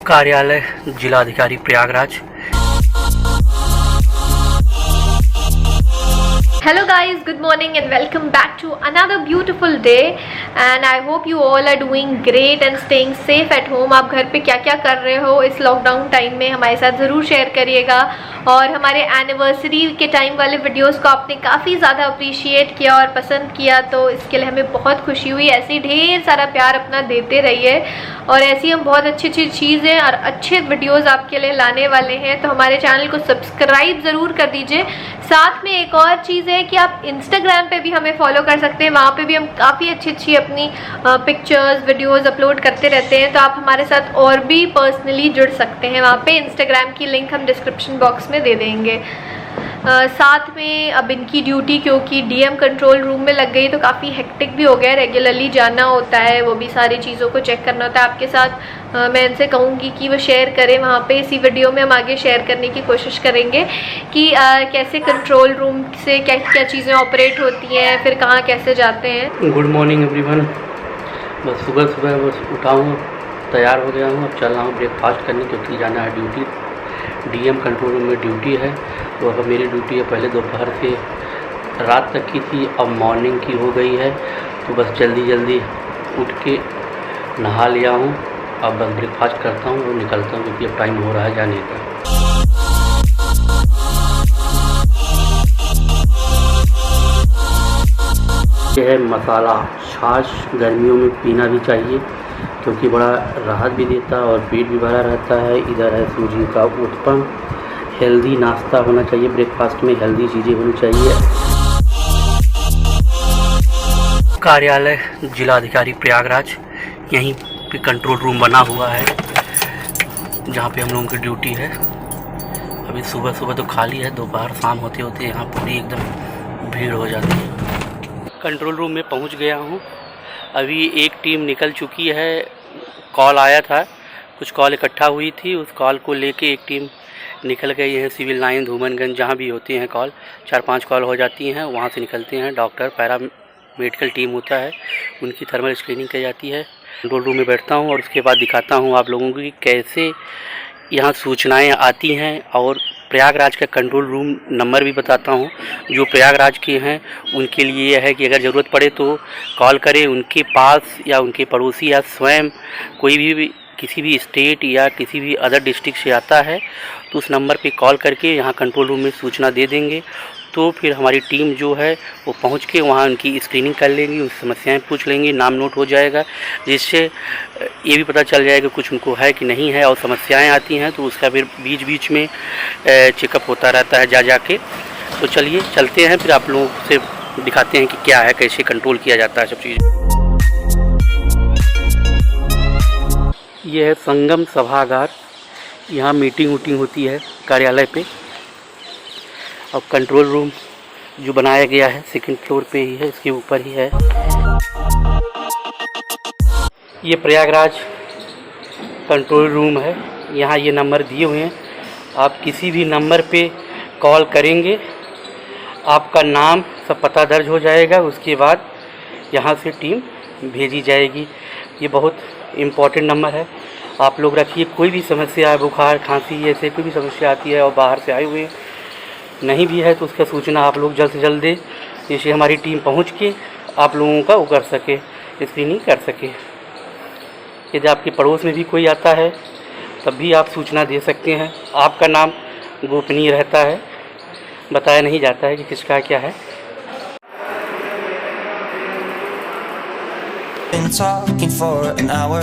कार्यालय जिलाधिकारी Prayagraj. Hello guys, good morning and welcome back to another beautiful day and I hope you all are doing great and staying safe at home। आप घर पे क्या क्या कर रहे हो इस लॉकडाउन टाइम में हमारे साथ ज़रूर शेयर करिएगा। और हमारे एनिवर्सरी के टाइम वाले वीडियोस को आपने काफ़ी ज़्यादा अप्रिशिएट किया और पसंद किया, तो इसके लिए हमें बहुत खुशी हुई। ऐसे ही ढेर सारा प्यार अपना देते रहिए और ऐसी हम बहुत अच्छी अच्छी चीज़ें और अच्छे वीडियोस आपके लिए लाने वाले हैं, तो हमारे चैनल को सब्सक्राइब ज़रूर कर दीजिए। साथ में एक और चीज़ है कि आप इंस्टाग्राम पे भी हमें फॉलो कर सकते हैं, वहाँ पे भी हम काफ़ी अच्छी अच्छी अपनी पिक्चर्स वीडियोस अपलोड करते रहते हैं, तो आप हमारे साथ और भी पर्सनली जुड़ सकते हैं वहाँ पे। इंस्टाग्राम की लिंक हम डिस्क्रिप्शन बॉक्स में दे देंगे। साथ में अब इनकी ड्यूटी क्योंकि डीएम कंट्रोल रूम में लग गई तो काफ़ी हेक्टिक भी हो गया, रेगुलरली जाना होता है, वो भी सारी चीज़ों को चेक करना होता है। आपके साथ मैं इनसे कहूँगी कि वो शेयर करें वहाँ पे। इसी वीडियो में हम आगे शेयर करने की कोशिश करेंगे कि कैसे कंट्रोल रूम से क्या क्या चीज़ें ऑपरेट होती हैं, फिर कहाँ कैसे जाते हैं। Good morning everyone. बस सुबह सुबह बस उठा हूँ, तैयार हो गया हूँ, अब चल रहा हूँ ब्रेकफास्ट करने क्योंकि जाना है ड्यूटी। डीएम कंट्रोल रूम में ड्यूटी है, तो अब मेरी ड्यूटी है पहले दोपहर से रात तक की थी, अब मॉर्निंग की हो गई है, तो बस जल्दी जल्दी उठ के नहा लिया हूँ। अब बस ब्रेकफास्ट करता हूँ और निकलता हूँ क्योंकि अब टाइम हो रहा है जाने का। यह है मसाला छाछ, गर्मियों में पीना भी चाहिए क्योंकि बड़ा राहत भी देता है और पेट भी भरा रहता है। इधर है सूजी का उत्पम, हेल्दी नाश्ता होना चाहिए, ब्रेकफास्ट में हेल्दी चीज़ें होनी चाहिए। कार्यालय जिलाधिकारी प्रयागराज, यहीं पे कंट्रोल रूम बना हुआ है जहाँ पे हम लोगों की ड्यूटी है। अभी सुबह सुबह तो खाली है, दोपहर शाम होते होते यहाँ पूरी एकदम भीड़ हो जाती है। कंट्रोल रूम में पहुँच गया हूँ, अभी एक टीम निकल चुकी है। कॉल आया था, कुछ कॉल इकट्ठा हुई थी, उस कॉल को लेके एक टीम निकल गई है। सिविल लाइन, धूमनगंज, जहाँ भी होती हैं कॉल, 4-5 कॉल हो जाती हैं, वहाँ से निकलते हैं। डॉक्टर, पैरा मेडिकल टीम होता है, उनकी थर्मल स्क्रीनिंग की जाती है। कंट्रोल रूम में बैठता हूँ और उसके बाद दिखाता हूँ आप लोगों को कि कैसे यहाँ सूचनाएँ आती हैं और प्रयागराज का कंट्रोल रूम नंबर भी बताता हूँ। जो प्रयागराज के हैं उनके लिए यह है कि अगर ज़रूरत पड़े तो कॉल करें, उनके पास या उनके पड़ोसी या स्वयं कोई भी किसी भी स्टेट या किसी भी अदर डिस्ट्रिक्ट से आता है तो उस नंबर पे कॉल करके यहाँ कंट्रोल रूम में सूचना दे देंगे, तो फिर हमारी टीम जो है वो पहुँच के वहाँ उनकी स्क्रीनिंग कर लेंगी, उनसे समस्याएं पूछ लेंगी, नाम नोट हो जाएगा, जिससे ये भी पता चल जाएगा कुछ उनको है कि नहीं है। और समस्याएं आती हैं तो उसका फिर बीच बीच में चेकअप होता रहता है जा के। तो चलिए चलते हैं, फिर आप लोगों से दिखाते हैं कि क्या है, कैसे कंट्रोल किया जाता है सब चीज़। ये है संगम सभागार, यहाँ मीटिंग वूटिंग होती है कार्यालय पे। और कंट्रोल रूम जो बनाया गया है सेकंड फ्लोर पे ही है, इसके ऊपर ही है। ये प्रयागराज कंट्रोल रूम है, यहाँ ये नंबर दिए हुए हैं, आप किसी भी नंबर पे कॉल करेंगे, आपका नाम सब पता दर्ज हो जाएगा, उसके बाद यहाँ से टीम भेजी जाएगी। ये बहुत इम्पोर्टेंट नंबर है, आप लोग रखिए। कोई भी समस्या है, बुखार, खांसी, ऐसे कोई भी समस्या आती है और बाहर से आए हुए नहीं भी है तो उसका सूचना आप लोग जल्द से जल्द दें, जिससे हमारी टीम पहुंच के आप लोगों का वो कर सके, स्क्रीनिंग कर सके। यदि आपके पड़ोस में भी कोई आता है तब भी आप सूचना दे सकते हैं। आपका नाम गोपनीय रहता है, बताया नहीं जाता है कि किसका क्या है। Been talking for an hour,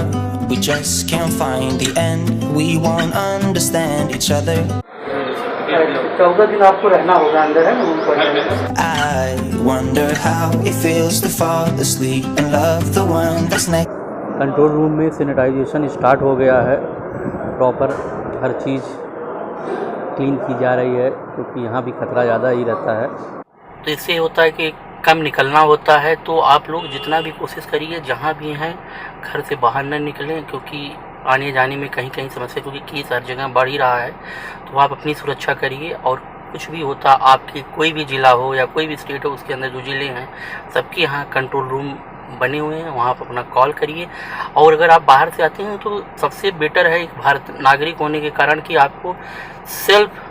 we just can't find the end, we won't understand each other. 14 दिन आपको रहना होगा अंदर, है ना। I wonder how it feels to fall asleep and love the one that's next. Control room में sanitisation start हो गया है, प्रॉपर हर चीज़ क्लीन की जा रही है क्योंकि यहाँ भी खतरा ज़्यादा ही रहता है। तो इससे होता है कि कम निकलना होता है, तो आप लोग जितना भी कोशिश करिए जहाँ भी हैं घर से बाहर न निकलें, क्योंकि आने जाने में कहीं कहीं समस्या, क्योंकि केस हर जगह बढ़ ही रहा है। तो आप अपनी सुरक्षा करिए और कुछ भी होता, आपके कोई भी ज़िला हो या कोई भी स्टेट हो उसके अंदर जो ज़िले हैं सबके यहाँ कंट्रोल रूम बने हुए हैं, वहाँ पर अपना कॉल करिए। और अगर आप बाहर से आते हैं तो सबसे बेटर है एक भारत नागरिक होने के कारण कि आपको सेल्फ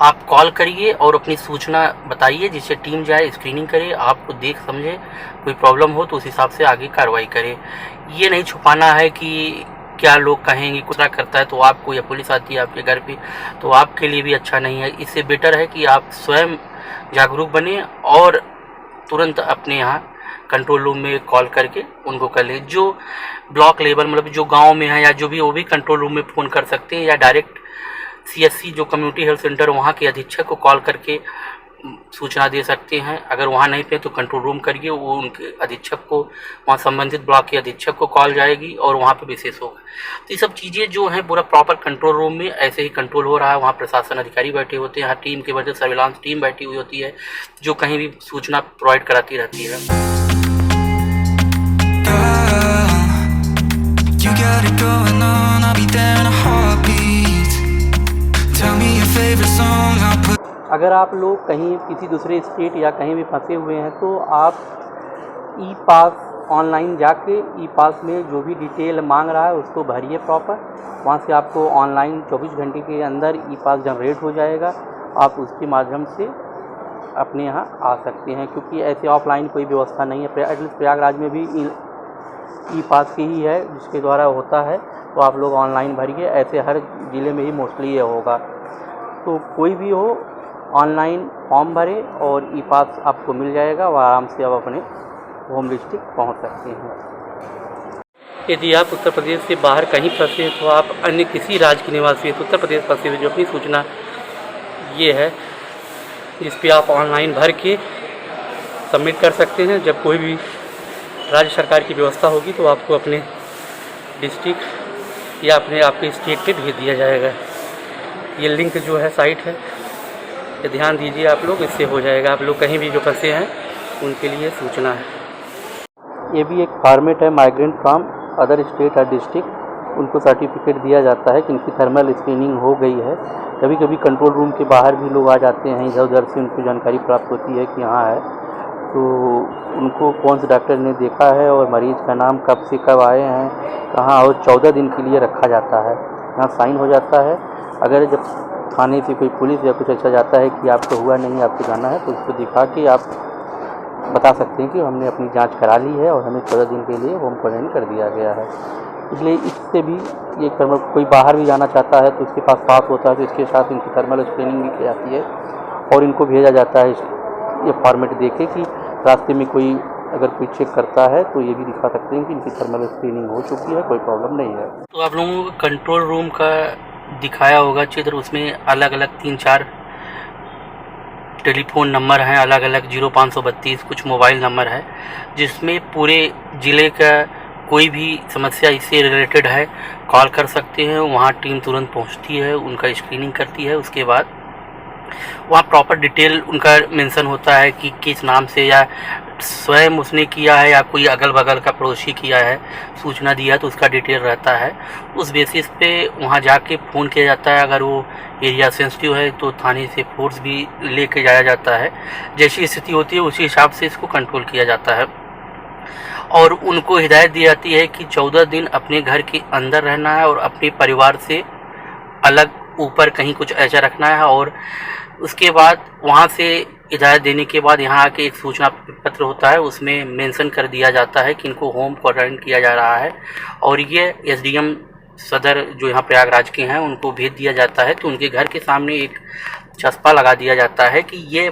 आप कॉल करिए और अपनी सूचना बताइए, जिससे टीम जाए, स्क्रीनिंग करे, आपको देख समझे, कोई प्रॉब्लम हो तो उस हिसाब से आगे कार्रवाई करे। ये नहीं छुपाना है कि क्या लोग कहेंगे, कुछ ना करता है तो आपको या पुलिस आती है आपके घर पे, तो आपके लिए भी अच्छा नहीं है। इससे बेटर है कि आप स्वयं जागरूक बने और तुरंत अपने यहाँ कंट्रोल रूम में कॉल करके उनको कर ले। जो ब्लॉक लेवल मतलब जो गांव में है या जो भी, वो भी कंट्रोल रूम में फ़ोन कर सकते हैं, या डायरेक्ट CSC जो कम्युनिटी हेल्थ सेंटर वहाँ के अधीक्षक को कॉल करके सूचना दे सकते हैं। अगर वहाँ नहीं पे तो कंट्रोल रूम करिए, वो उनके अधीक्षक को, वहाँ संबंधित ब्लॉक के अधीक्षक को कॉल जाएगी और वहाँ पे विशेष होगा। तो ये सब चीज़ें जो हैं पूरा प्रॉपर कंट्रोल रूम में ऐसे ही कंट्रोल हो रहा है। वहाँ प्रशासन अधिकारी बैठे होते हैं, हर टीम के वजह सर्विलांस टीम बैठी हुई होती है जो कहीं भी सूचना प्रोवाइड कराती रहती है। You got it going on, I'll be there in a heartbeat. Tell me your favorite song, I'll put. अगर आप लोग कहीं किसी दूसरे स्टेट या कहीं भी फंसे हुए हैं तो आप ई पास ऑनलाइन जाके ई पास में जो भी डिटेल मांग रहा है उसको भरिए प्रॉपर। वहाँ से आपको ऑनलाइन 24 घंटे के अंदर ई पास जनरेट हो जाएगा। आप उसके माध्यम से अपने यहाँ आ सकते हैं, क्योंकि ऐसे ऑफलाइन कोई व्यवस्था नहीं है। एटलीस्ट प्रयागराज में भी ई पास की ही है जिसके द्वारा होता है, तो आप लोग ऑनलाइन भरिए। ऐसे हर ज़िले में ही मोस्टली ये होगा। तो कोई भी हो ऑनलाइन फॉर्म भरे और ई पास आपको मिल जाएगा और आराम से आप अपने होम डिस्ट्रिक्ट पहुंच सकते हैं। यदि आप उत्तर प्रदेश से बाहर कहीं फंसे हैं तो आप अन्य किसी राज्य के निवासी हैं तो उत्तर प्रदेश फंसे हुए जो अपनी सूचना ये है जिस पे आप ऑनलाइन भर के सबमिट कर सकते हैं। जब कोई भी राज्य सरकार की व्यवस्था होगी तो आपको अपने डिस्ट्रिक्ट या अपने आपके स्टेट पे भेज दिया जाएगा। ये लिंक जो है साइट है, ये ध्यान दीजिए आप लोग, इससे हो जाएगा। आप लोग कहीं भी जो फंसे हैं उनके लिए सूचना है। ये भी एक फॉर्मेट है माइग्रेंट फ्रॉम अदर स्टेट और डिस्ट्रिक्ट। उनको सर्टिफिकेट दिया जाता है कि इनकी थर्मल स्क्रीनिंग हो गई है। कभी कभी कंट्रोल रूम के बाहर भी लोग आ जाते हैं, इधर उधर से उनको जानकारी प्राप्त होती है कि यहाँ है, तो उनको कौन से डॉक्टर ने देखा है और मरीज़ का नाम कब से कब आए हैं, कहाँ, और 14 दिन के लिए रखा जाता है। यहाँ साइन हो जाता है। अगर जब थाने से कोई पुलिस या कुछ ऐसा जाता है कि आपको हुआ नहीं, आपको जाना है, तो उसको दिखा के आप बता सकते हैं कि हमने अपनी जांच करा ली है और हमें 14 दिन के लिए होम क्वारंटाइन कर दिया गया है। इसलिए इससे भी ये थर्मल, कोई बाहर भी जाना चाहता है तो उसके पास पास होता है तो इसके साथ इनकी थर्मल स्क्रीनिंग भी की जाती है और इनको भेजा जाता है ये फॉर्मेट देके कि रास्ते में कोई अगर कोई चेक करता है तो ये भी दिखा सकते हैं कि इनकी थर्मल स्क्रीनिंग हो चुकी है, कोई प्रॉब्लम नहीं है। तो आप लोगों को कंट्रोल रूम का दिखाया होगा चित्र, उसमें अलग अलग 3-4 टेलीफोन नंबर हैं, अलग अलग 0532 कुछ मोबाइल नंबर है, जिसमें पूरे ज़िले का कोई भी समस्या इससे रिलेटेड है कॉल कर सकते हैं। वहाँ टीम तुरंत पहुँचती है, उनका स्क्रीनिंग करती है। उसके बाद वहाँ प्रॉपर डिटेल उनका मेंशन होता है कि किस नाम से या स्वयं उसने किया है या कोई अगल बगल का पड़ोसी किया है, सूचना दिया तो उसका डिटेल रहता है। उस बेसिस पे वहाँ जाके फ़ोन किया जाता है। अगर वो एरिया सेंसिटिव है तो थाने से फोर्स भी लेके जाया जाता है। जैसी स्थिति होती है उसी हिसाब से इसको कंट्रोल किया जाता है और उनको हिदायत दी जाती है कि 14 दिन अपने घर के अंदर रहना है और अपने परिवार से अलग ऊपर कहीं कुछ ऐसा रखना है। और उसके बाद वहाँ से हिदायत देने के बाद यहाँ आके एक सूचना पत्र होता है, उसमें मेंशन कर दिया जाता है कि इनको होम क्वारंटाइन किया जा रहा है और ये SDM सदर जो यहाँ प्रयागराज के हैं उनको भेज दिया जाता है। तो उनके घर के सामने एक चस्पा लगा दिया जाता है कि ये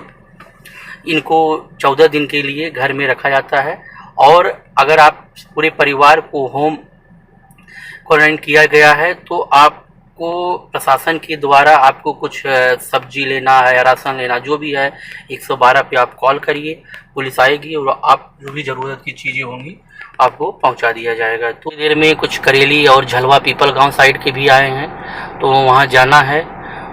इनको 14 दिन के लिए घर में रखा जाता है। और अगर आप पूरे परिवार को होम क्वारंटाइन किया गया है तो आपको प्रशासन के द्वारा आपको कुछ सब्जी लेना है या राशन लेना जो भी है 112 पे आप कॉल करिए, पुलिस आएगी और आप जो भी ज़रूरत की चीज़ें होंगी आपको पहुंचा दिया जाएगा। तो देर में कुछ करेली और झलवा पीपल गांव साइड के भी आए हैं, तो वहां जाना है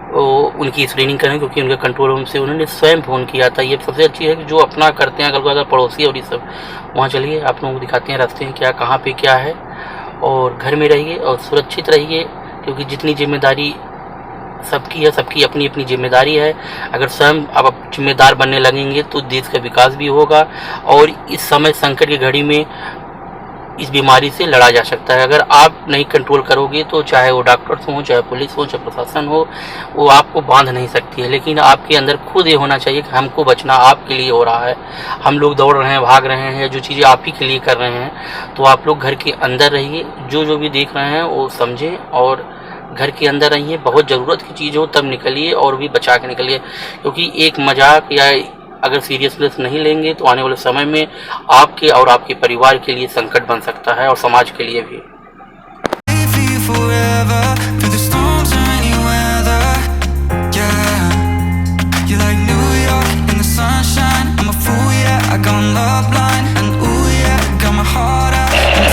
तो उनकी स्क्रीनिंग करें, क्योंकि उनके कंट्रोल रूम से उन्होंने स्वयं फ़ोन किया था। ये सबसे अच्छी है कि जो अपना करते हैं, अगर पड़ोसी और ये सब, वहाँ चलिए आप लोगों को दिखाते हैं रास्ते में क्या कहाँ पे क्या है। और घर में रहिए और सुरक्षित रहिए, क्योंकि जितनी जिम्मेदारी सबकी है, सबकी अपनी अपनी जिम्मेदारी है। अगर स्वयं अब जिम्मेदार बनने लगेंगे तो देश का विकास भी होगा और इस समय संकट की घड़ी में इस बीमारी से लड़ा जा सकता है। अगर आप नहीं कंट्रोल करोगे तो चाहे वो डॉक्टर्स हो, चाहे पुलिस हो, चाहे प्रशासन हो, वो आपको बांध नहीं सकती है। लेकिन आपके अंदर खुद ये होना चाहिए कि हमको बचना आपके लिए हो रहा है, हम लोग दौड़ रहे हैं, भाग रहे हैं, जो चीज़ें आप ही के लिए कर रहे हैं। तो आप लोग घर के अंदर रहिए, जो भी देख रहे हैं वो समझें और घर के अंदर रहिए। बहुत ज़रूरत की चीज़ हो तब निकलिए और भी बचा के निकलिए, क्योंकि एक मजाक या अगर सीरियसनेस नहीं लेंगे तो आने वाले समय में आपके और आपके परिवार के लिए संकट बन सकता है और समाज के लिए भी।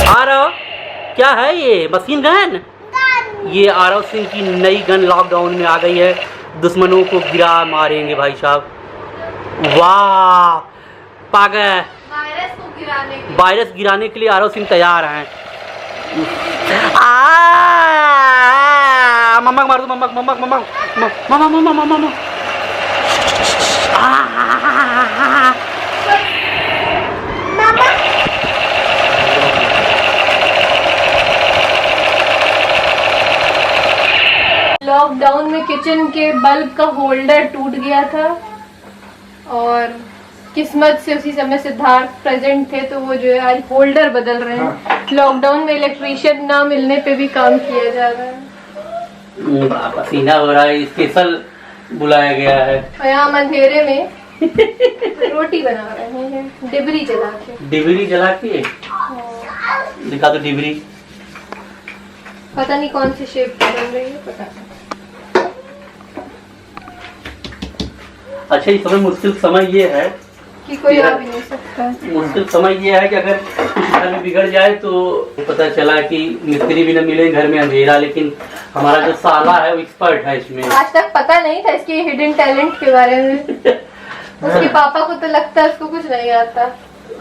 आरव क्या है ये मशीन गन? ये आरव सिंह की नई गन लॉकडाउन में आ गई है। दुश्मनों को गिरा मारेंगे भाई साहब। वाह पागल, वायरस गिराने के लिए आरव सिंह तैयार हैं। मम्मक मार दो, मम्मक मम्मक मम्मक मम्मक मम्मक मम्मक। लॉकडाउन में किचन के बल्ब का होल्डर टूट गया था और किस्मत से उसी समय सिद्धार्थ प्रेजेंट थे तो वो जो है आज होल्डर बदल रहे हैं। लॉकडाउन में इलेक्ट्रिशियन ना मिलने पे भी काम किया जा रहा है। पसीना हो रहा है, स्पेशल बुलाया गया है। और यहाँ हम अंधेरे में रोटी बना रहे हैं डिबरी जला के। डिबरी जला के दिखा दो डिबरी। पता नहीं कौन सी शेप की बन रही है, पता नहीं। अच्छा, इस समय मुश्किल समय ये है कि कोई आ भी नहीं सकता। मुश्किल समय ये है कि अगर कुछ घर में बिगड़ जाए तो पता चला कि मिस्त्री भी न मिले, घर में अंधेरा। लेकिन हमारा जो साला है वो एक्सपर्ट है इसमें। आज तक पता नहीं था इसके हिडन टैलेंट के बारे में। उसके पापा को तो लगता है उसको कुछ नहीं आता।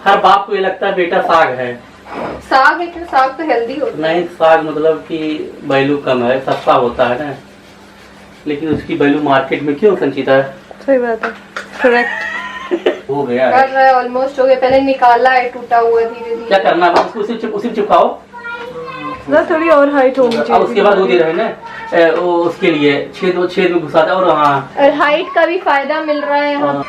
हर बाप को ये लगता है बेटा साग है। साग है क्यों? साग तो हेल्दी होता है। नहीं, साग मतलब कि वैल्यू कम है, सस्ता होता है ना, लेकिन उसकी वैल्यू मार्केट में क्यों संचिता है? सही बात है, करेक्ट। हो गया कर रहा है, ऑलमोस्ट हो गया। पहले निकाला है टूटा हुआ धीरे धीरे। क्या करना है? उसी चिपकाओ ना, थोड़ी और हाइट होनी चाहिए। उसके बाद वो दे रहे हैं ना उसके लिए छेद में घुसा दे। और हाँ, और हाइट का भी फायदा मिल रहा है यहाँ।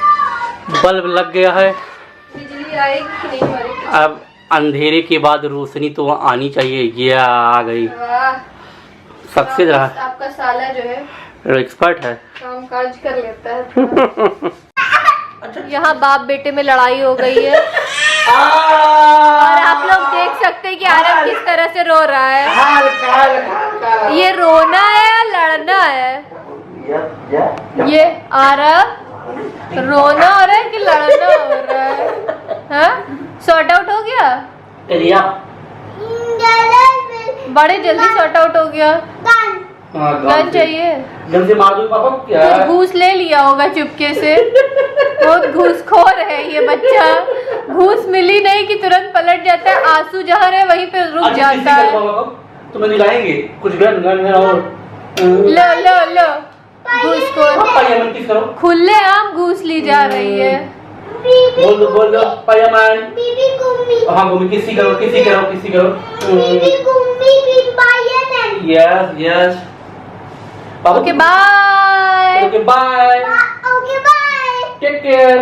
बल्ब लग गया है। बिजली आएगी कि नहीं आएगी? अब अंधेरे के बाद रोशनी तो आनी चाहिए। ये आ गई। सक्सेस रहा। आपका साला जो है एक्सपर्ट है, काम काज कर लेता है। यहाँ बाप बेटे में लड़ाई हो गई है और आप लोग देख सकते हैं कि आरव किस तरह से रो रहा है। ये रोना है या लड़ना है? ये आरव रोना हो रहा है कि लड़ना हो रहा है? हाँ, सॉर्ट आउट हो गया? बड़े जल्दी सॉर्ट आउट हो गया। गन चाहिए? गन से मार दो पापा क्या? कुछ घूस ले लिया होगा चुपके से। बहुत घूसखोर है ये बच्चा। घूस मिली नहीं कि तुरंत पलट जाता है, आंसू जहाँ है वहीं पे रुक जाता है। तुम्हें दिलाएंगे कुछ गन और लो लो लो घूसखोर। खुले आम घूस ली जा रही है। बोल दो पायामान। हाँ गुम्मी, किसी करो। Yes okay bye. Take care.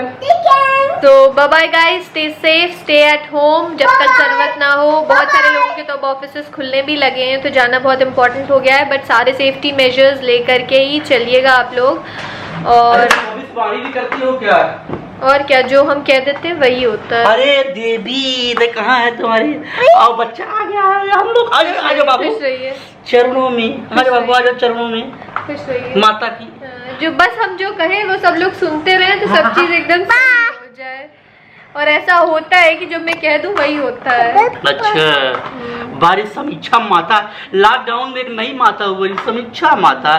तो bye bye guys, stay safe, stay at home जब तक जरूरत ना हो। बहुत सारे लोगों के तो अब ऑफिसेस खुलने भी लगे हैं तो जाना बहुत इम्पोर्टेंट हो गया है, बट सारे सेफ्टी मेजर्स लेकर के ही चलिएगा आप लोग। और भी करती हो क्या? और क्या, जो हम कह देते हैं वही होता है। अरे देवी ने कहा है तुम्हारी? आओ बच्चा आ गया है, हम लोग आ जाओ बाबू चरणों में। आ जाओ बाबू, आ जाओ चरणों में। खुश रहिए माता की। जो बस हम जो कहें वो सब लोग सुनते रहे तो सब चीज एकदम सही हो जाए। और ऐसा होता है कि जो मैं कह दूं वही होता है। अच्छा, बारिश समीक्षा माता। लॉकडाउन में एक नई माता हुई, समीक्षा माता।